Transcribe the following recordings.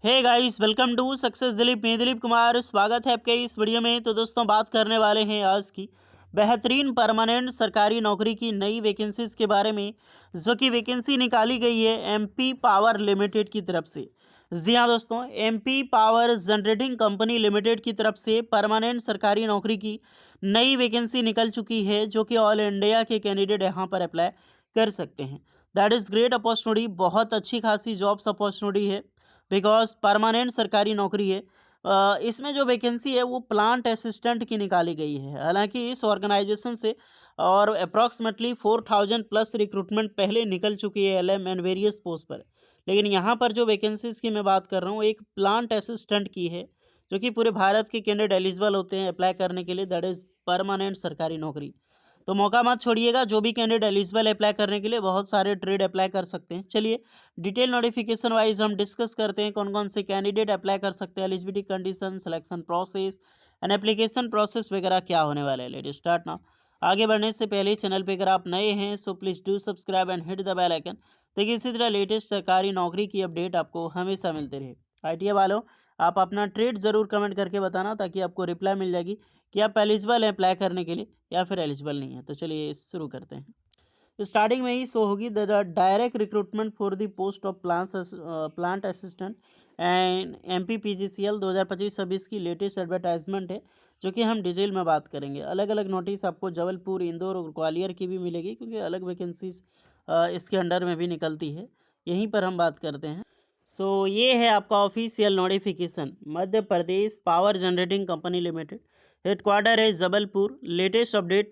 Hey guys, welcome to success Dilip. मैं दिलीप कुमार, स्वागत है आपके इस वीडियो में। तो दोस्तों, बात करने वाले हैं आज की बेहतरीन परमानेंट सरकारी नौकरी की नई वैकेंसीज के बारे में, जो कि वैकेंसी निकाली गई है एमपी पावर लिमिटेड की तरफ से। जी हाँ दोस्तों, MP power generating company limited की तरफ से परमानेंट सरकारी नौकरी की नई वैकेंसी निकल चुकी है, जो कि ऑल इंडिया के कैंडिडेट यहाँ पर अप्लाई कर सकते हैं। दैट इज़ ग्रेट अपॉर्चुनिटी, बहुत अच्छी खासी जॉब्स अपॉर्चुनिटी है, बिकॉज परमानेंट सरकारी नौकरी है। इसमें जो वैकेंसी है वो प्लांट असिस्टेंट की निकाली गई है। हालांकि इस ऑर्गेनाइजेशन से और अप्रॉक्सीमेटली 4000 प्लस रिक्रूटमेंट पहले निकल चुकी है एलएम एंड वेरियस पोस्ट पर। लेकिन यहाँ पर जो वैकेंसीज की मैं बात कर रहा हूँ, एक प्लांट असिस्टेंट की है, जो कि पूरे भारत के कैंडिडेट एलिजिबल होते हैं अप्लाई करने के लिए। दैट इज़ परमानेंट सरकारी नौकरी। तो मौका मत छोड़िएगा, जो भी कैंडिडेट एलिजिबल अप्लाई करने के लिए, बहुत सारे ट्रेड अप्लाई कर सकते हैं। चलिए डिटेल नोटिफिकेशन वाइज हम डिस्कस करते हैं कौन कौन से कैंडिडेट अप्लाई कर सकते हैं, eligibility condition, selection process and application process वगैरह क्या होने वाला है। Let start now. आगे बढ़ने से पहले चैनल पे अगर आप नए हैं so please do subscribe and hit the bell icon, ताकि इसी तरह लेटेस्ट सरकारी नौकरी की अपडेट आपको हमेशा मिलते रहे। आईटीआई वालों, आप अपना ट्रेड ज़रूर कमेंट करके बताना, ताकि आपको रिप्लाई मिल जाएगी कि आप एलिजिबल हैं अप्लाई करने के लिए या फिर एलिजिबल नहीं है। तो चलिए शुरू करते हैं। तो स्टार्टिंग में ही शो होगी the direct recruitment for the post of plant assistant and MPPGCL 2025-26 की लेटेस्ट एडवर्टाइजमेंट है, जो कि हम डिटेल में बात करेंगे। अलग अलग नोटिस आपको जबलपुर, इंदौर और ग्वालियर की भी मिलेगी, क्योंकि अलग वैकेंसीज इसके अंडर में भी निकलती है। यहीं पर हम बात करते हैं। ये है आपका official notification, Madhya Pradesh power generating company limited, headquarter है Jabalpur. Latest update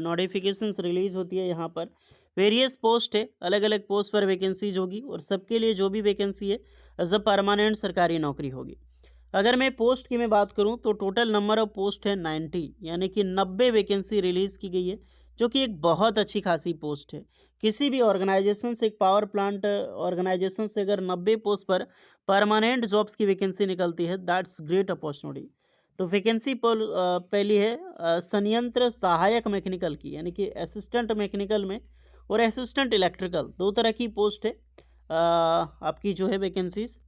notifications release होती है यहाँ पर। वेरियस पोस्ट है, अलग अलग पोस्ट पर वैकेंसीज होगी, और सबके लिए जो भी वैकेंसी है एज अ परमानेंट सरकारी नौकरी होगी। अगर मैं पोस्ट की मैं बात करूं तो टोटल नंबर ऑफ पोस्ट है 90, यानी कि 90 वैकेंसी रिलीज़ की गई है, जो कि एक बहुत अच्छी खासी पोस्ट है। किसी भी ऑर्गेनाइजेशन से, एक पावर प्लांट ऑर्गेनाइजेशन से अगर 90 पोस्ट पर परमानेंट जॉब्स की वैकेंसी निकलती है, दैट्स ग्रेट अपॉर्चुनिटी। तो वैकेंसी पहली है संयंत्र सहायक मैकेनिकल की, यानी कि असिस्टेंट मैकेनिकल में और असिस्टेंट इलेक्ट्रिकल, दो तरह की पोस्ट है आपकी जो है वैकेंसीज।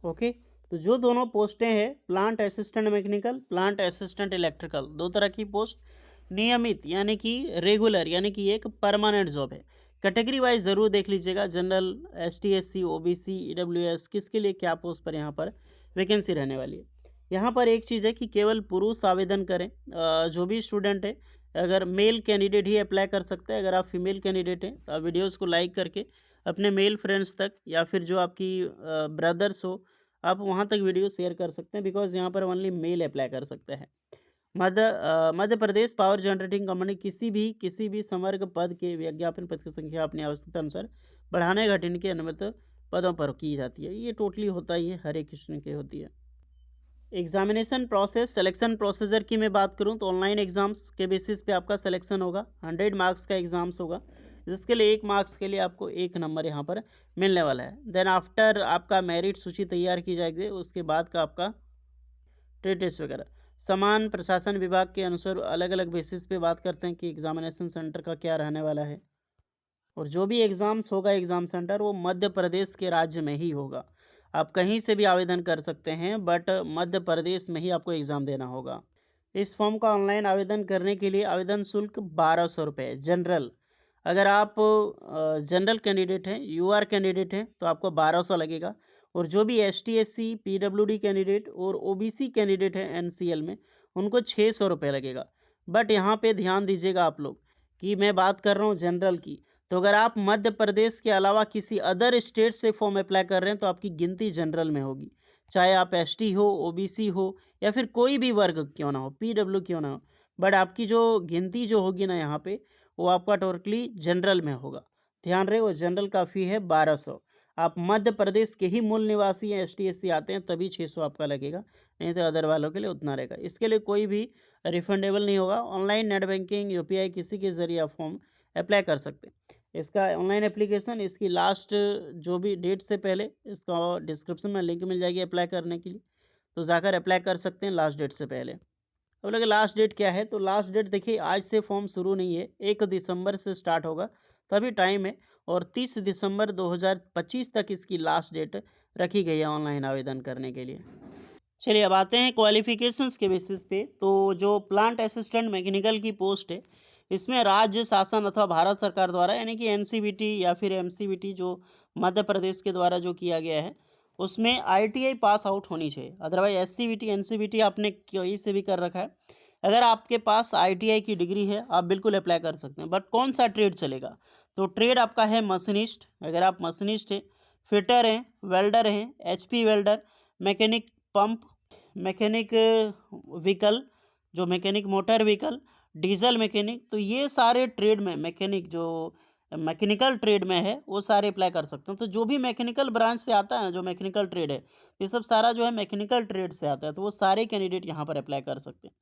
ओके, तो जो दोनों पोस्टें हैं, plant assistant mechanical, plant assistant electrical, दो तरह की पोस्ट, नियमित यानी कि रेगुलर, यानी कि एक परमानेंट जॉब है। कैटेगरी वाइज ज़रूर देख लीजिएगा, general, ST SC OBC EWS, किसके लिए क्या पोस्ट पर यहाँ पर वैकेंसी रहने वाली है। यहाँ पर एक चीज़ है कि केवल पुरुष आवेदन करें। जो भी स्टूडेंट है, अगर मेल कैंडिडेट ही अप्लाई कर सकते हैं। अगर आप फीमेल कैंडिडेट हैं तो आप वीडियोज़ को लाइक करके अपने मेल फ्रेंड्स तक, या फिर जो आपकी ब्रदर्स हो, आप वहाँ तक वीडियो शेयर कर सकते हैं, बिकॉज़ यहाँ पर ओनली मेल अप्लाई कर सकते हैं। मध्य प्रदेश पावर जनरेटिंग कंपनी किसी भी समग्र पद के विज्ञापन पद की संख्या अपनी आवश्यकता अनुसार बढ़ाने घटाने की अनुमति पदों पर की जाती है। ये टोटली होता ही है, हर एक स्टूडेंट की होती है। एग्जामिनेशन प्रोसेस, सिलेक्शन प्रोसीजर की मैं बात करूं तो ऑनलाइन एग्ज़ाम्स के बेसिस पे आपका सिलेक्शन होगा। 100 मार्क्स का एग्ज़ाम्स होगा, जिसके लिए 1 मार्क्स के लिए आपको 1 नंबर यहाँ पर मिलने वाला है। देन आफ्टर आपका मेरिट सूची तैयार की जाएगी, उसके बाद का आपका ट्रेड टेस्ट वगैरह। समान प्रशासन विभाग के अनुसार अलग अलग बेसिस पे बात करते हैं कि एग्जामिनेशन सेंटर का क्या रहने वाला है। और जो भी एग्ज़ाम्स होगा, एग्ज़ाम सेंटर वो मध्य प्रदेश के राज्य में ही होगा। आप कहीं से भी आवेदन कर सकते हैं, बट मध्य प्रदेश में ही आपको एग्ज़ाम देना होगा। इस फॉर्म का ऑनलाइन आवेदन करने के लिए आवेदन शुल्क 1200 रुपये जनरल। अगर आप जनरल कैंडिडेट हैं, UR कैंडिडेट हैं, तो आपको 1200 लगेगा। और जो भी ST SC PWD कैंडिडेट और OBC कैंडिडेट हैं NCL में, उनको 600 रुपये लगेगा। बट यहाँ पे ध्यान दीजिएगा आप लोग, कि मैं बात कर रहा हूँ जनरल की। तो अगर आप मध्य प्रदेश के अलावा किसी अदर स्टेट से फॉर्म अप्लाई कर रहे हैं, तो आपकी गिनती जनरल में होगी। चाहे आप ST हो, OBC हो, या फिर कोई भी वर्ग क्यों ना हो, PW क्यों ना हो, बट आपकी जो गिनती जो होगी ना यहाँ पे, वो आपका टोटली जनरल में होगा। ध्यान रहे, वो जनरल का फ़ी है 1200। आप मध्य प्रदेश के ही मूल निवासी हैं, ST SC आते हैं, तभी 600 आपका लगेगा, नहीं तो अदर वालों के लिए उतना रहेगा। इसके लिए कोई भी रिफंडेबल नहीं होगा। ऑनलाइन नेट बैंकिंग, UPI किसी के ज़रिए आप फॉर्म अप्लाई कर सकते हैं। इसका ऑनलाइन एप्लीकेशन, इसकी लास्ट जो भी डेट से पहले, इसका डिस्क्रिप्शन में लिंक मिल जाएगी अप्लाई करने के लिए, तो जाकर अप्लाई कर सकते हैं लास्ट डेट से पहले। अब लगे लास्ट डेट क्या है, तो लास्ट डेट देखिए, आज से फॉर्म शुरू नहीं है, 1 दिसंबर से स्टार्ट होगा, तो अभी टाइम है। और 30 दिसंबर 2025 तक इसकी लास्ट डेट रखी गई है ऑनलाइन आवेदन करने के लिए। चलिए अब आते हैं क्वालिफिकेशंस के बेसिस पे। तो जो प्लांट असिस्टेंट मैकेनिकल की पोस्ट है, इसमें राज्य शासन अथवा भारत सरकार द्वारा यानी कि एनसीवीटी या फिर एमसीवीटी जो मध्य प्रदेश के द्वारा जो किया गया है, उसमें आईटीआई पास आउट होनी चाहिए। अदरवाइज एससीवीटी एनसीवीटी आपने कहीं से भी कर रखा है, अगर आपके पास आईटीआई की डिग्री है आप बिल्कुल अप्लाई कर सकते हैं। बट कौन सा ट्रेड चलेगा? तो ट्रेड आपका है मशीनिस्ट, अगर आप मशीनिस्ट हैं, फिटर हैं, वेल्डर हैं, HP welder, mechanic pump, mechanic vehicle जो mechanic motor vehicle, diesel mechanic, तो ये सारे ट्रेड में मैकेनिक जो मैकेनिकल ट्रेड में है वो सारे अप्लाई कर सकते हैं। तो जो भी मैकेनिकल ब्रांच से आता है ना, जो मैकेनिकल ट्रेड है, ये सब सारा जो है मैकेनिकल ट्रेड से आता है, तो वो सारे कैंडिडेट यहाँ पर अप्लाई कर सकते हैं।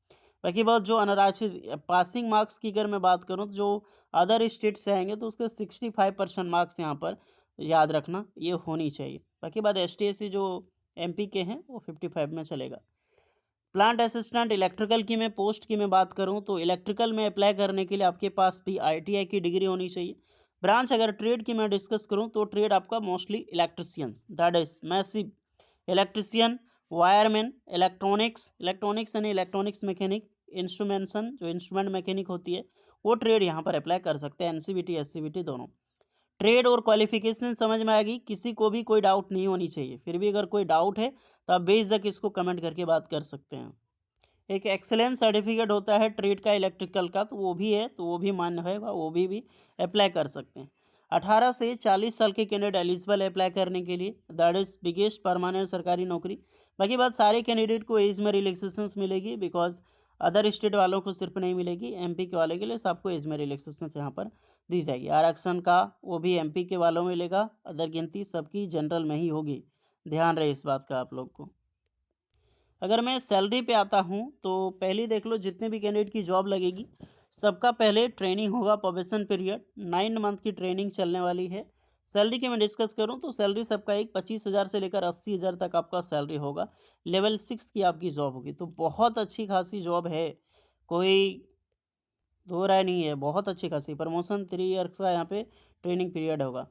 बाकी बहुत जो अनारक्षित पासिंग मार्क्स की अगर मैं बात करूँ, तो जो अदर स्टेट से आएंगे तो उसके 65% मार्क्स यहाँ पर याद रखना ये होनी चाहिए। बाकी बात एस टी जो एमपी के हैं वो 55 में चलेगा। प्लांट असिस्टेंट इलेक्ट्रिकल की मैं पोस्ट की मैं बात करूं, तो इलेक्ट्रिकल में अप्लाई करने के लिए आपके पास भी आईटीआई की डिग्री होनी चाहिए। ब्रांच अगर ट्रेड की मैं डिस्कस करूं, तो ट्रेड आपका mostly electrician, that is massive electrician, wireman, electronics यानी इलेक्ट्रॉनिक्स मैकेनिक, इंस्ट्रूमेंशन जो इंस्ट्रूमेंट मैकेनिक होती है, वो ट्रेड यहाँ पर अप्लाई कर सकते हैं, एनसीवीटी एससीवीटी दोनों। ट्रेड और क्वालिफिकेशन समझ में आएगी, किसी को भी कोई डाउट नहीं होनी चाहिए। फिर भी अगर कोई डाउट है तो आप बेझिझक इसको कमेंट करके बात कर सकते हैं। एक एक्सेलेंस सर्टिफिकेट होता है ट्रेड का इलेक्ट्रिकल का, तो वो भी है, तो वो भी मान्य है, वो भी अप्लाई कर सकते हैं। 18 से 40 साल के कैंडिडेट एलिजिबल है अप्लाई करने के लिए, दैट इज बिगेस्ट परमानेंट सरकारी नौकरी। बाकी बात सारे कैंडिडेट को एज में रिलैक्सेशन मिलेगी, बिकॉज अदर स्टेट वालों को सिर्फ नहीं मिलेगी, एमपी के वाले के लिए सबको एज में रिलैक्सेशन यहाँ पर दी जाएगी। आरक्षण का वो भी एमपी के वालों में मिलेगा, अदर गिनती सबकी जनरल में ही होगी, ध्यान रहे इस बात का आप लोग को। अगर मैं सैलरी पे आता हूँ, तो पहले देख लो जितने भी कैंडिडेट की जॉब लगेगी, सबका पहले ट्रेनिंग होगा, प्रोबेशन पीरियड 9 मंथ की ट्रेनिंग चलने वाली है। सैलरी की मैं डिस्कस करूँ, तो सैलरी सबका एक 25,000 से लेकर 80,000 तक आपका सैलरी होगा। लेवल 6 की आपकी जॉब होगी, तो बहुत अच्छी खासी जॉब है, कोई दो राय नहीं है, बहुत अच्छी खासी। प्रमोशन 3 ईयर्स का यहाँ पे ट्रेनिंग पीरियड होगा।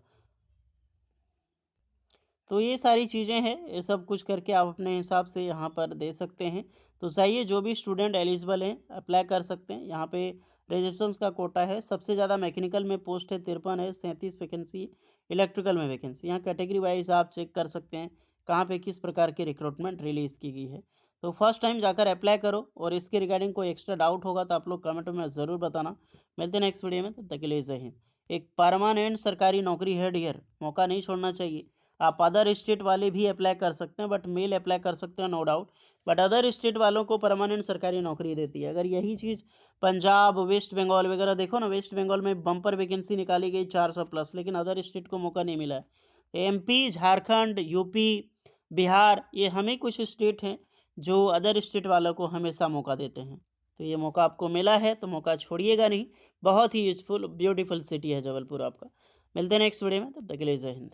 तो ये सारी चीज़ें हैं, ये सब कुछ करके आप अपने हिसाब से यहाँ पर दे सकते हैं। तो चाहिए जो भी स्टूडेंट एलिजिबल हैं अप्लाई कर सकते हैं। यहाँ पे रजिस्ट्रेशन का कोटा है, सबसे ज़्यादा मैकेनिकल में पोस्ट है 53 है, 37 वैकेंसी इलेक्ट्रिकल में वैकेंसी। यहाँ कैटेगरी वाइज आप चेक कर सकते हैं कहाँ पे किस प्रकार की रिक्रूटमेंट रिलीज़ की गई है। तो फर्स्ट टाइम जाकर अप्लाई करो, और इसके रिगार्डिंग कोई एक्स्ट्रा डाउट होगा तो आप लोग कमेंट में ज़रूर बताना। मिलते हैं नेक्स्ट वीडियो में, तब तक के लिए जय हिंद। एक परमानेंट सरकारी नौकरी है डियर, मौका नहीं छोड़ना चाहिए। आप अदर स्टेट वाले भी अप्लाई कर सकते हैं, बट मेल अप्लाई कर सकते हैं no doubt, but other state वालों को परमानेंट सरकारी नौकरी देती है। अगर यही चीज़ पंजाब, वेस्ट बंगाल वगैरह देखो ना, वेस्ट बंगाल में बम्पर वैकेंसी निकाली गई 400 प्लस, लेकिन अदर स्टेट को मौका नहीं मिला है। एमपी, झारखंड, यूपी, बिहार, ये हमें कुछ स्टेट हैं जो अदर स्टेट वालों को हमेशा मौका देते हैं। तो ये मौका आपको मिला है तो मौका छोड़िएगा नहीं। बहुत ही यूजफुल ब्यूटीफुल सिटी है जबलपुर आपका। मिलते हैं नेक्स्ट वीडियो में, तब तक के लिए जय हिंद।